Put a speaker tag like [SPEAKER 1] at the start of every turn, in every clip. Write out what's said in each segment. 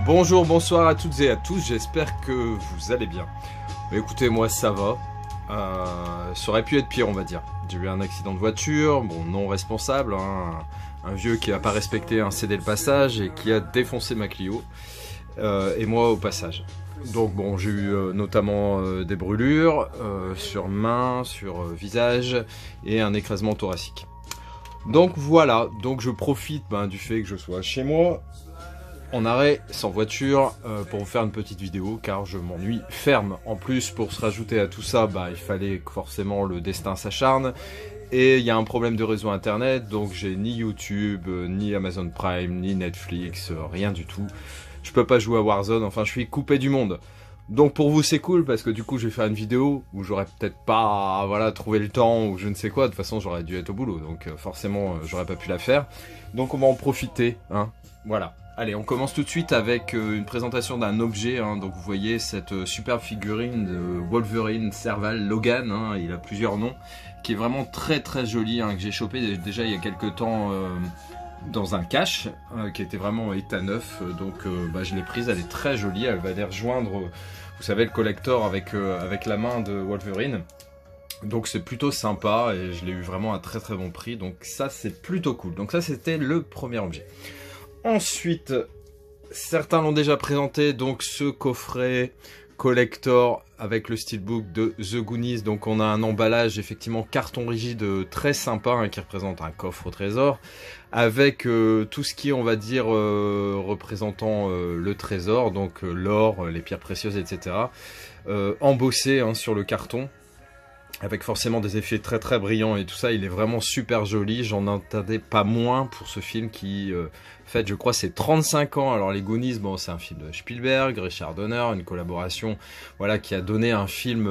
[SPEAKER 1] Bonjour, bonsoir à toutes et à tous, j'espère que vous allez bien. Mais écoutez, moi ça va, ça aurait pu être pire on va dire. J'ai eu un accident de voiture, bon non responsable, hein, un vieux qui n'a pas respecté un cédé le passage et qui a défoncé ma Clio, et moi au passage. Donc bon, j'ai eu notamment des brûlures sur main, sur visage et un écrasement thoracique. Donc voilà, donc je profite du fait que je sois chez moi, en arrêt, sans voiture, pour vous faire une petite vidéo, car je m'ennuie ferme. En plus, pour se rajouter à tout ça, il fallait que forcément le destin s'acharne. Et il y a un problème de réseau internet, donc j'ai ni YouTube, ni Amazon Prime, ni Netflix, rien du tout. Je peux pas jouer à Warzone, enfin je suis coupé du monde. Donc pour vous c'est cool, parce que du coup je vais faire une vidéo où j'aurais peut-être pas trouvé le temps, ou je ne sais quoi. De toute façon j'aurais dû être au boulot, donc forcément j'aurais pas pu la faire. Donc on va en profiter, hein, voilà. Allez, on commence tout de suite avec une présentation d'un objet, hein. Donc vous voyez cette superbe figurine de Wolverine Serval Logan, hein, il a plusieurs noms, qui est vraiment très très jolie, hein, que j'ai chopé déjà il y a quelques temps dans un cache, qui était vraiment état neuf, donc je l'ai prise, elle est très jolie, elle va aller rejoindre, vous savez, le collector avec la main de Wolverine. Donc c'est plutôt sympa et je l'ai eu vraiment à très très bon prix, donc ça c'est plutôt cool. Donc ça c'était le premier objet. Ensuite, certains l'ont déjà présenté, donc ce coffret collector avec le steelbook de The Goonies. Donc on a un emballage effectivement carton rigide très sympa, hein, qui représente un coffre au trésor, avec tout ce qui est, on va dire, représentant le trésor, donc l'or, les pierres précieuses, etc. Embossé, hein, sur le carton, avec forcément des effets très très brillants et tout ça. Il est vraiment super joli, j'en attendais pas moins pour ce film qui fait, je crois, c'est 35 ans. Alors les Goonies, bon, c'est un film de Spielberg, Richard Donner, une collaboration, voilà, qui a donné un film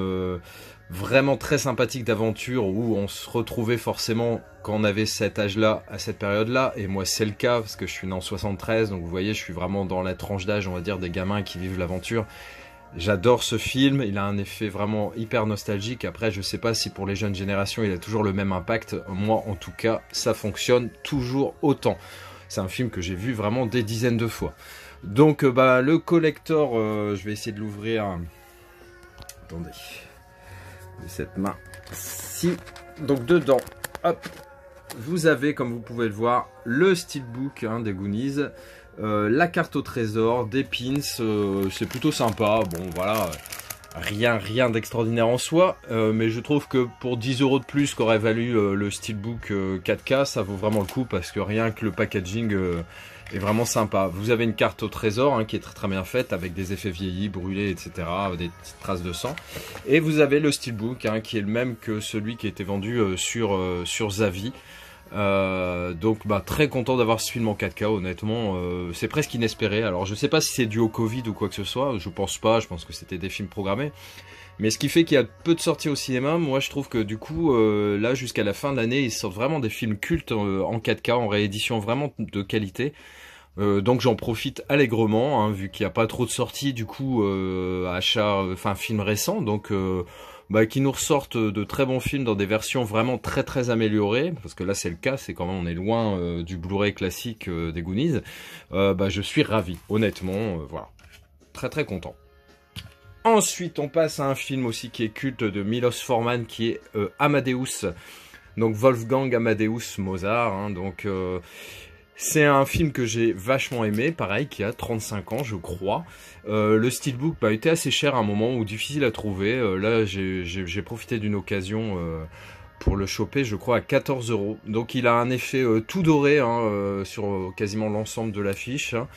[SPEAKER 1] vraiment très sympathique d'aventure, où on se retrouvait forcément quand on avait cet âge-là, à cette période-là. Et moi c'est le cas, parce que je suis né en 73, donc vous voyez, je suis vraiment dans la tranche d'âge, on va dire, des gamins qui vivent l'aventure. J'adore ce film, il a un effet vraiment hyper nostalgique. Après, je sais pas si pour les jeunes générations il a toujours le même impact. Moi en tout cas, ça fonctionne toujours autant. C'est un film que j'ai vu vraiment des dizaines de fois. Donc le collector, je vais essayer de l'ouvrir. Attendez, de cette main. Si, donc dedans, hop, vous avez, comme vous pouvez le voir, le steelbook, hein, des Goonies. La carte au trésor, des pins, c'est plutôt sympa. Bon voilà, rien d'extraordinaire en soi, mais je trouve que pour 10 € de plus qu'aurait valu le steelbook 4K, ça vaut vraiment le coup, parce que rien que le packaging est vraiment sympa. Vous avez une carte au trésor, hein, qui est très très bien faite, avec des effets vieillis, brûlés, etc., des petites traces de sang. Et vous avez le steelbook, hein, qui est le même que celui qui a été vendu sur Zavi. Donc très content d'avoir ce film en 4K, honnêtement, c'est presque inespéré. Alors je sais pas si c'est dû au Covid ou quoi que ce soit, je pense pas, je pense que c'était des films programmés. Mais ce qui fait qu'il y a peu de sorties au cinéma. Moi je trouve que du coup, là jusqu'à la fin de l'année, ils sortent vraiment des films cultes en 4K, en réédition vraiment de qualité. Donc j'en profite allègrement, hein, vu qu'il n'y a pas trop de sorties, du coup, film récent, donc qui nous ressortent de très bons films dans des versions vraiment très très améliorées, parce que là c'est le cas, c'est quand même, on est loin du Blu-ray classique des Goonies. Je suis ravi, honnêtement, voilà, très très content. Ensuite on passe à un film aussi qui est culte de Milos Forman, qui est Amadeus, donc Wolfgang Amadeus Mozart, hein, donc c'est un film que j'ai vachement aimé, pareil, qui a 35 ans, je crois. Le steelbook était assez cher à un moment, ou difficile à trouver. Là, j'ai profité d'une occasion pour le choper, je crois, à 14 €. Donc, il a un effet tout doré, hein, sur quasiment l'ensemble de l'affiche, hein.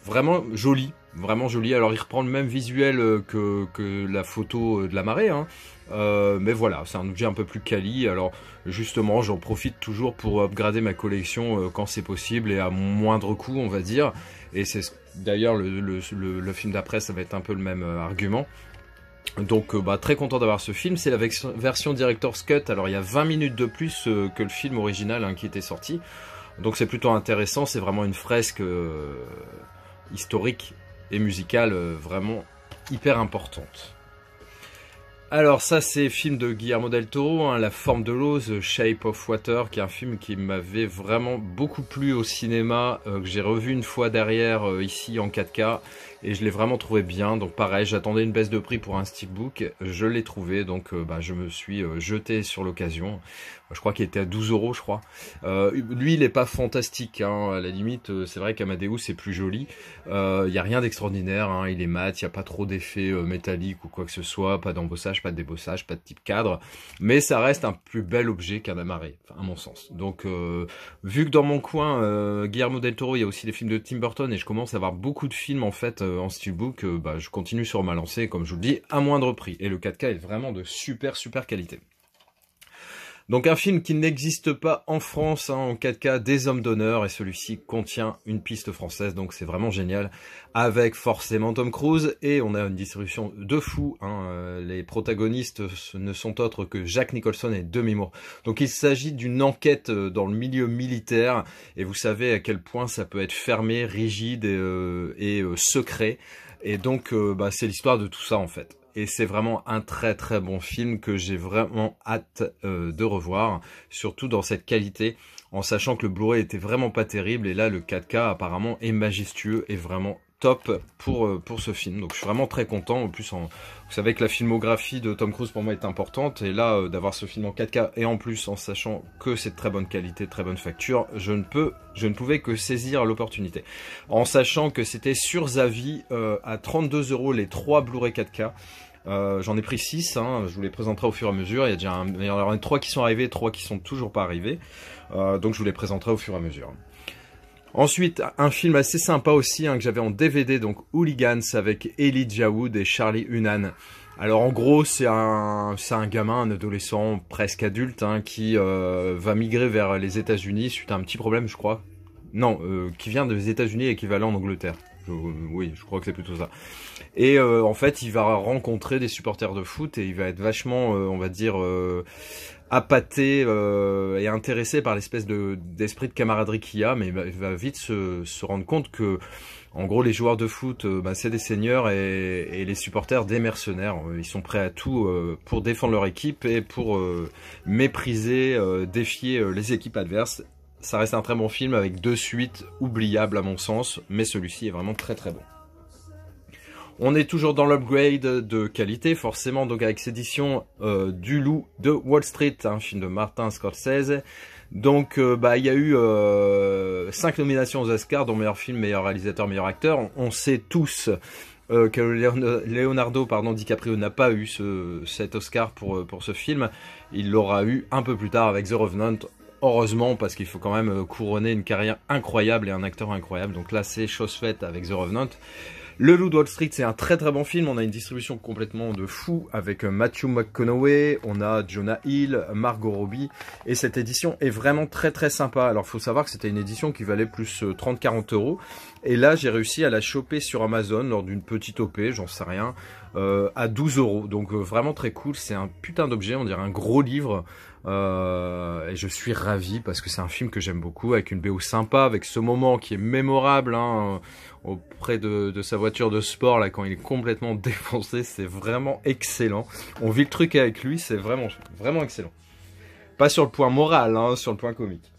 [SPEAKER 1] Vraiment joli, vraiment joli. Alors, il reprend le même visuel que la photo de la marée, hein. Mais voilà, c'est un objet un peu plus quali. Alors justement, j'en profite toujours pour upgrader ma collection quand c'est possible et à moindre coût, on va dire. Et c'est d'ailleurs le film d'après, ça va être un peu le même argument. Donc très content d'avoir ce film. C'est la version Director's Cut. Alors il y a 20 minutes de plus que le film original, hein, qui était sorti. Donc c'est plutôt intéressant. C'est vraiment une fresque historique et musicale vraiment hyper importante. Alors ça c'est film de Guillermo del Toro, hein, La forme de l'eau, The Shape of Water, qui est un film qui m'avait vraiment beaucoup plu au cinéma, que j'ai revu une fois derrière ici en 4K, et je l'ai vraiment trouvé bien. Donc pareil, j'attendais une baisse de prix pour un steelbook, je l'ai trouvé, donc je me suis jeté sur l'occasion. Je crois qu'il était à 12 € je crois. Lui il est pas fantastique, hein, à la limite c'est vrai qu'Amadeus c'est plus joli. Il y a rien d'extraordinaire, hein, il est mat, il y a pas trop d'effets métalliques ou quoi que ce soit, pas d'embossage, pas de débossage, pas de type cadre, mais ça reste un plus bel objet qu'un amarré, enfin, à mon sens. Donc vu que dans mon coin Guillermo del Toro, il y a aussi des films de Tim Burton et je commence à avoir beaucoup de films en fait en steelbook, je continue sur ma lancée, comme je vous le dis, à moindre prix, et le 4K est vraiment de super qualité. Donc un film qui n'existe pas en France, hein, en 4K, Des hommes d'honneur, et celui-ci contient une piste française, donc c'est vraiment génial, avec forcément Tom Cruise, et on a une distribution de fou, hein, les protagonistes ne sont autres que Jack Nicholson et Demi Moore. Donc il s'agit d'une enquête dans le milieu militaire, et vous savez à quel point ça peut être fermé, rigide et secret, et donc c'est l'histoire de tout ça en fait. Et c'est vraiment un très bon film que j'ai vraiment hâte de revoir, surtout dans cette qualité, en sachant que le Blu-ray était vraiment pas terrible, et là le 4K apparemment est majestueux et vraiment top pour ce film. Donc je suis vraiment très content. En plus, vous savez que la filmographie de Tom Cruise pour moi est importante, et là d'avoir ce film en 4K, et en plus en sachant que c'est de très bonne qualité, très bonne facture, je ne pouvais que saisir l'opportunité. En sachant que c'était sur Zavi à 32 € les 3 Blu-ray 4K. J'en ai pris 6, hein, je vous les présenterai au fur et à mesure. Il y en aura 3 qui sont arrivés, 3 qui sont toujours pas arrivés. Donc je vous les présenterai au fur et à mesure. Ensuite, un film assez sympa aussi, hein, que j'avais en DVD, donc Hooligans, avec Elijah Wood et Charlie Hunnam. Alors en gros, c'est un gamin, un adolescent presque adulte, hein, qui va migrer vers les États-Unis suite à un petit problème, je crois. Non, qui vient des États-Unis équivalent d'Angleterre. Oui, je crois que c'est plutôt ça. Et en fait, il va rencontrer des supporters de foot, et il va être vachement, on va dire, appâté et intéressé par l'espèce d'esprit de camaraderie qu'il y a, mais il va vite se rendre compte que, en gros, les joueurs de foot, c'est des seigneurs, et les supporters des mercenaires. Ils sont prêts à tout pour défendre leur équipe et pour mépriser, défier les équipes adverses. Ça reste un très bon film avec 2 suites oubliables à mon sens, mais celui-ci est vraiment très bon. On est toujours dans l'upgrade de qualité, forcément, donc avec cette édition du Loup de Wall Street, un film de Martin Scorsese. Donc il y a eu 5 nominations aux Oscars, dont meilleur film, meilleur réalisateur, meilleur acteur. On sait tous que Leonardo DiCaprio n'a pas eu cet Oscar pour ce film. Il l'aura eu un peu plus tard avec The Revenant. Heureusement, parce qu'il faut quand même couronner une carrière incroyable et un acteur incroyable. Donc là, c'est chose faite avec The Revenant. Le Loup de Wall Street, c'est un très bon film. On a une distribution complètement de fou avec Matthew McConaughey, on a Jonah Hill, Margot Robbie, et cette édition est vraiment très sympa. Alors, faut savoir que c'était une édition qui valait plus 30-40 €, et là, j'ai réussi à la choper sur Amazon lors d'une petite OP, j'en sais rien, à 12 €. Donc vraiment très cool. C'est un putain d'objet, on dirait un gros livre. Et je suis ravi parce que c'est un film que j'aime beaucoup, avec une BO sympa, avec ce moment qui est mémorable, hein, auprès de sa voiture de sport là, quand il est complètement défoncé. C'est vraiment excellent. On vit le truc avec lui, c'est vraiment excellent. Pas sur le point moral, hein, sur le point comique.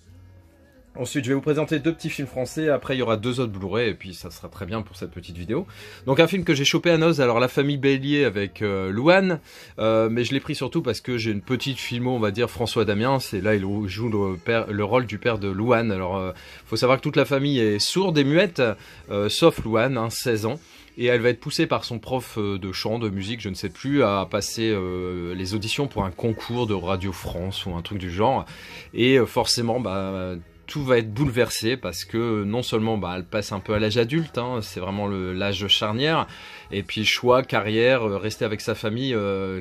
[SPEAKER 1] Ensuite, je vais vous présenter 2 petits films français. Après, il y aura 2 autres Blu-ray, et puis ça sera très bien pour cette petite vidéo. Donc, un film que j'ai chopé à Noz, alors La famille Bélier avec Louane, mais je l'ai pris surtout parce que j'ai une petite filmo, on va dire, François Damiens, et là, il joue le rôle du père de Louane. Alors, faut savoir que toute la famille est sourde et muette, sauf Louane, hein, 16 ans. Et elle va être poussée par son prof de chant, de musique, je ne sais plus, à passer les auditions pour un concours de Radio France ou un truc du genre. Et forcément, tout va être bouleversé parce que non seulement elle passe un peu à l'âge adulte, hein, c'est vraiment l'âge charnière, et puis choix, carrière, rester avec sa famille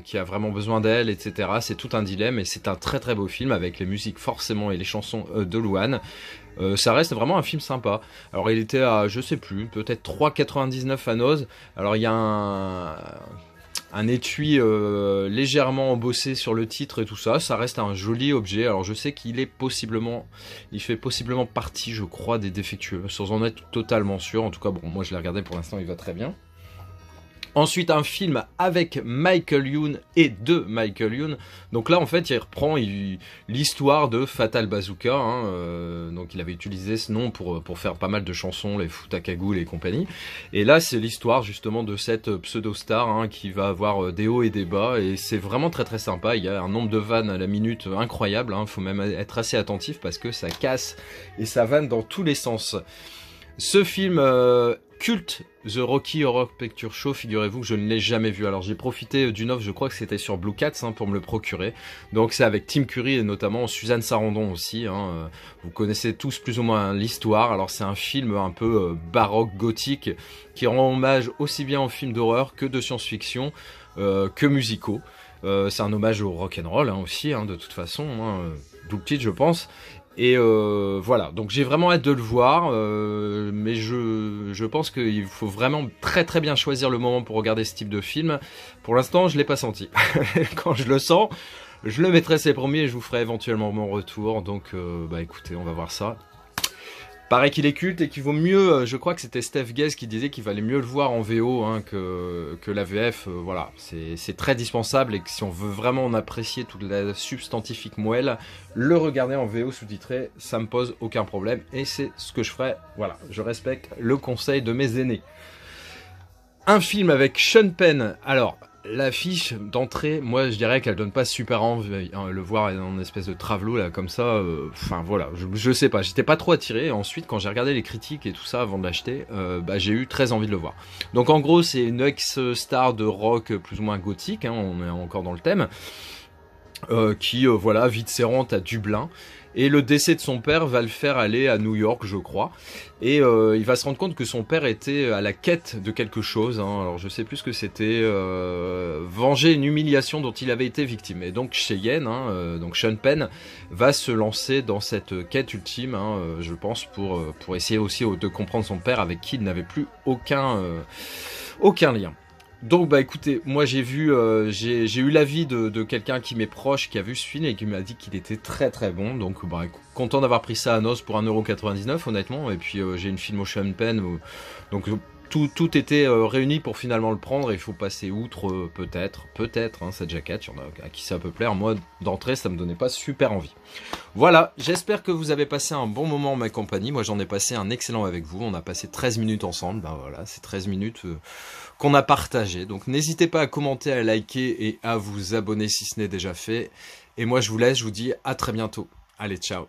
[SPEAKER 1] qui a vraiment besoin d'elle, etc. C'est tout un dilemme, et c'est un très beau film avec les musiques forcément et les chansons de Louane. Ça reste vraiment un film sympa. Alors il était à, je sais plus, peut-être 3,99 à Noz. Alors il y a un étui légèrement embossé sur le titre et tout ça. Ça reste un joli objet. Alors je sais qu'il fait possiblement partie, je crois, des défectueux, sans en être totalement sûr. En tout cas, bon, moi je l'ai regardé, pour l'instant il va très bien. Ensuite, un film avec Michael Youn et de Michael Youn. Donc là, en fait, il reprend l'histoire de Fatal Bazooka. Hein, donc il avait utilisé ce nom pour faire pas mal de chansons, les Foot à cagoule et compagnie. Et là, c'est l'histoire justement de cette pseudo-star hein, qui va avoir des hauts et des bas. Et c'est vraiment très très sympa. Il y a un nombre de vannes à la minute incroyable. Hein. Faut même être assez attentif parce que ça casse et ça vanne dans tous les sens. Ce film culte, The Rocky Horror Picture Show, figurez-vous que je ne l'ai jamais vu. Alors j'ai profité d'une offre, je crois que c'était sur Blue Cats hein, pour me le procurer. Donc c'est avec Tim Curry et notamment Suzanne Sarandon aussi. Hein. Vous connaissez tous plus ou moins l'histoire. Alors c'est un film un peu baroque, gothique, qui rend hommage aussi bien aux films d'horreur que de science-fiction, que musicaux. C'est un hommage au rock'n'roll hein, aussi, hein, de toute façon, hein, d'où le titre je pense. Et voilà, donc j'ai vraiment hâte de le voir, mais je pense qu'il faut vraiment très très bien choisir le moment pour regarder ce type de film. Pour l'instant, je l'ai pas senti. Quand je le sens, je le mettrai c'est promis et je vous ferai éventuellement mon retour. Donc bah écoutez, on va voir ça. Paraît qu'il est culte et qu'il vaut mieux, je crois que c'était Steph Guez qui disait qu'il valait mieux le voir en VO hein, que la VF, voilà, c'est très dispensable et que si on veut vraiment en apprécier toute la substantifique moelle, le regarder en VO sous-titré, ça me pose aucun problème et c'est ce que je ferai, voilà, je respecte le conseil de mes aînés. Un film avec Sean Penn, alors... L'affiche d'entrée, moi je dirais qu'elle donne pas super envie, hein, le voir en espèce de travelot là comme ça, enfin voilà, je sais pas, j'étais pas trop attiré. Ensuite quand j'ai regardé les critiques et tout ça avant de l'acheter, bah, j'ai eu très envie de le voir. Donc en gros c'est une ex-star de rock plus ou moins gothique, hein, on est encore dans le thème, qui voilà vit de ses rentes à Dublin. Et le décès de son père va le faire aller à New York, je crois. Et il va se rendre compte que son père était à la quête de quelque chose. Hein. Alors je sais plus ce que c'était. Venger une humiliation dont il avait été victime. Et donc Cheyenne, hein, donc Sean Penn, va se lancer dans cette quête ultime, hein, je pense, pour essayer aussi de comprendre son père avec qui il n'avait plus aucun lien. Donc bah écoutez, moi j'ai eu l'avis de quelqu'un qui m'est proche, qui a vu ce film et qui m'a dit qu'il était très très bon. Donc bah content d'avoir pris ça à noce pour 1,99€ honnêtement. Et puis j'ai une Filmotion Pen, donc tout était réuni pour finalement le prendre. Et il faut passer outre peut-être hein, cette jaquette, il y en a à qui ça peut plaire. Moi d'entrée ça me donnait pas super envie. Voilà, j'espère que vous avez passé un bon moment en ma compagnie. Moi j'en ai passé un excellent avec vous. On a passé 13 minutes ensemble. Ben voilà, c'est 13 minutes qu'on a partagé. Donc n'hésitez pas à commenter, à liker et à vous abonner si ce n'est déjà fait. Et moi je vous laisse, je vous dis à très bientôt. Allez, ciao.